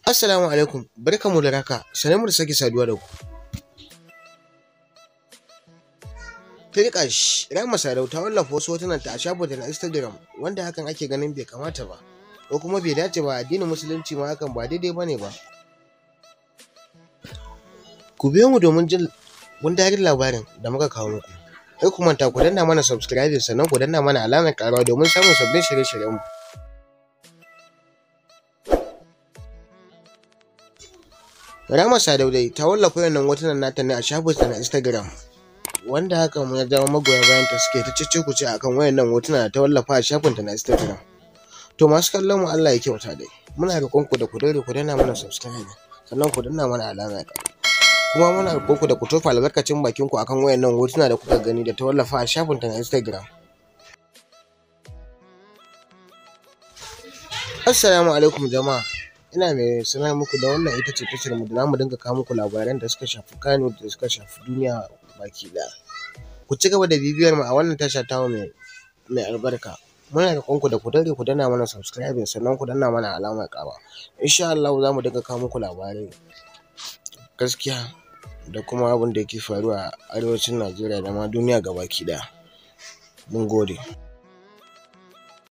Assalamu alaikum, barkamu da raka, sanin mu da sake saduwa da ku. Firkash, Rahma Sadau ta wallafa wasu hotunanta a shafinta na Instagram wanda hakan ake ganin bai kamata ba, ko kuma bai dace ba addinin musulunci ma hakan ba daidai bane ba. Ku biyo mu domin jin gundarin labarin da muka kawo muku. Kar ku manta ku danna mana subscribe sannan ku danna mana alamar ƙarawa domin samun sabbin shirye-shiryen mu. Rahma Sadau dai ta wallafa wannan hotunan nata ne a shafinta na Instagram wanda hakan ya jawo magoya bayan ta suke ta cece-kuce akan wayannan hotuna da ta wallafa a shafinta na Instagram. To masu kallon mu Allah ya kyauta dai. Muna roƙon ku da ku daure ku danna mana subscribe sannan ku danna mana alamar ƙarawa. Kuma muna roƙon ku da ku tofa albarkacin bakin ku akan wayannan hotuna da kuka gani da ta wallafa a shafinta na Instagram. Assalamu alaikum jama'a. Ina mai sanar muku da wannan ita ce tashar mu da zamu dinga kawo muku labaran da suka shafi Kano da suka shafi duniya baki ɗaya. Ku ci gaba da bibiyar mu a wannan tasha ta mai albarka. Muna roƙon ku da ku daure ku danna mana subscribe sannan ku danna mana alamar ƙawa. Insha Allah za mu dinga kawo muku labarai gaskiya da kuma abin da yake faruwa a arewacin Najeriya da ma duniya gabaki ɗaya. Mun gode.